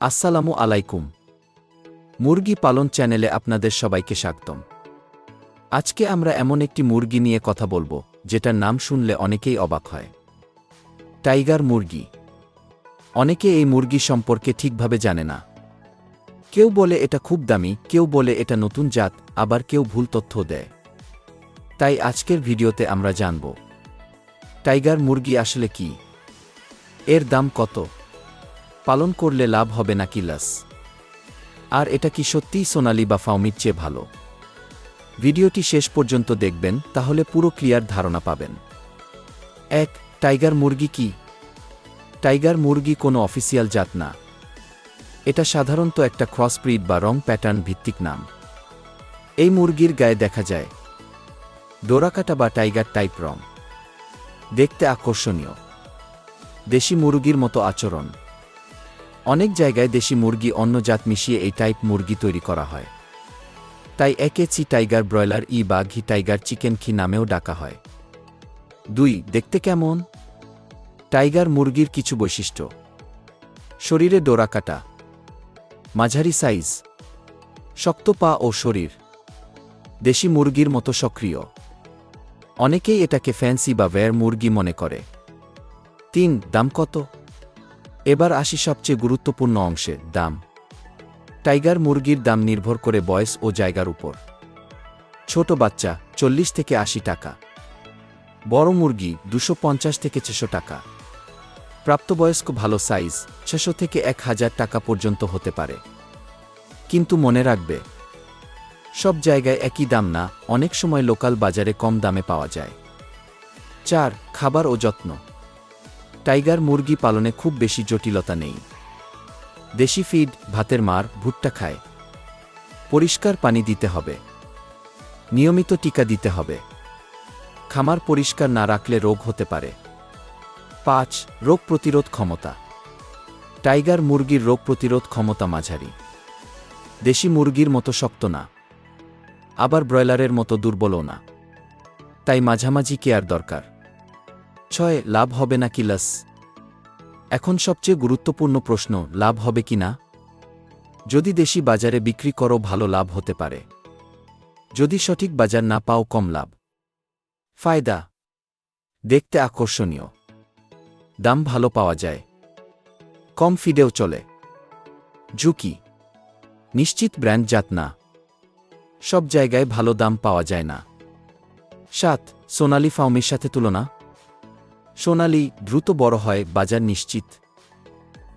আসসালামু আলাইকুম। মুরগি পালন চ্যানেলে আপনাদের সবাইকে স্বাগতম। আজকে আমরা এমন একটি মুরগি নিয়ে কথা বলবো যেটার নাম শুনলে অনেকেই অবাক হয়। টাইগার মুরগি। অনেকে এই মুরগি সম্পর্কে ঠিকভাবে জানে না। কেউ বলে এটা খুব দামি, কেউ বলে এটা নতুন জাত, আবার কেউ ভুল তথ্য দেয়। তাই আজকের ভিডিওতে আমরা জানব টাইগার মুরগি আসলে কি, এর দাম কত, পালন করলে লাভ হবে নাকি লস, আর এটা কি সত্যিই সোনালি বা ফাউমির চেয়ে ভালো। ভিডিওটি শেষ পর্যন্ত দেখবেন, তাহলে পুরো ক্লিয়ার ধারণা পাবেন। ১. টাইগার মুরগি কি? টাইগার মুরগি কোনো অফিসিয়াল জাত না। এটা সাধারণত একটা ক্রসব্রিড বা রং প্যাটার্ন ভিত্তিক নাম। এই মুরগির গায়ে দেখা যায় ডোরাকাটা বা টাইগার টাইপ রং। দেখতে আকর্ষণীয়, দেশি মুরগির মতো আচরণ। অনেক জায়গায় দেশি মুরগি অন্য জাত মিশিয়ে এই টাইপ মুরগি তৈরি করা হয়। তাই একে চি টাইগার, ব্রয়লার বা ঘি টাইগার, চিকেন ঘি নামেও ডাকা হয়। ২. দেখতে কেমন? টাইগার মুরগির কিছু বৈশিষ্ট্য। শরীরে ডোরাকাটা, মাঝারি সাইজ, শক্ত পা ও শরীর, দেশি মুরগির মতো সক্রিয়। অনেকেই এটাকে ফ্যান্সি বা ওয়্যার মুরগি মনে করে। ৩. দাম কত? এবার আসি সবচেয়ে গুরুত্বপূর্ণ অংশে, দাম। টাইগার মুরগির দাম নির্ভর করে বয়স ও জায়গার উপর। ছোট বাচ্চা ৪০ থেকে ৮০ টাকা, বড় মুরগি ২৫০ থেকে ৬০০ টাকা, প্রাপ্তবয়স্ক ভালো সাইজ ৬০০ থেকে ১,০০০ টাকা পর্যন্ত হতে পারে। কিন্তু মনে রাখবে, সব জায়গায় একই দাম না, অনেক সময় লোকাল বাজারে কম দামে পাওয়া যায়। ৪. খাবার ও যত্ন। টাইগার মুরগি পালনে খুব বেশি জটিলতা নেই। দেশি ফিড, ভাতের মার, ভুট্টা খায়। পরিষ্কার পানি দিতে হবে, নিয়মিত টিকা দিতে হবে। খামার পরিষ্কার না রাখলে রোগ হতে পারে। ৫. রোগ প্রতিরোধ ক্ষমতা। টাইগার মুরগির রোগ প্রতিরোধ ক্ষমতা মাঝারি। দেশি মুরগির মতো শক্ত না, আবার ব্রয়লারের মতো দুর্বলও না। তাই মাঝামাঝি কেয়ার দরকার। ৬. লাভ হবে নাকি লস? এখন সবচেয়ে গুরুত্বপূর্ণ প্রশ্ন, লাভ হবে কি না? যদি দেশি বাজারে বিক্রি করো, ভালো লাভ হতে পারে। যদি সঠিক বাজার না পাও, কম লাভ। ফায়দা: দেখতে আকর্ষণীয়, দাম ভালো পাওয়া যায়, কম ফিডেও চলে। ঝুঁকি: নিশ্চিত ব্র্যান্ড জাত না, সব জায়গায় ভালো দাম পাওয়া যায় না। ৭. সোনালি ফাউমির সাথে তুলনা। সোনালি দ্রুত বড় হয়, বাজার নিশ্চিত।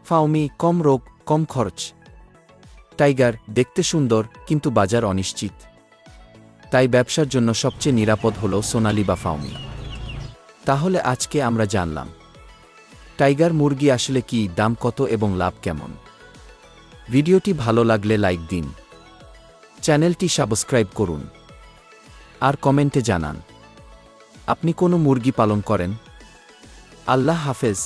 ফাউমি কম রোগ, কম খরচ। টাইগার দেখতে সুন্দর, কিন্তু বাজার অনিশ্চিত। তাই ব্যবসার জন্য সবচেয়ে নিরাপদ হল সোনালি বা ফাউমি। তাহলে আজকে আমরা জানলাম টাইগার মুরগি আসলে কি, দাম কত এবং লাভ কেমন। ভিডিওটি ভালো লাগলে লাইক দিন, চ্যানেলটি সাবস্ক্রাইব করুন, আর কমেন্টে জানান আপনি কোনো মুরগি পালন করেন। আল্লাহ হাফেজ।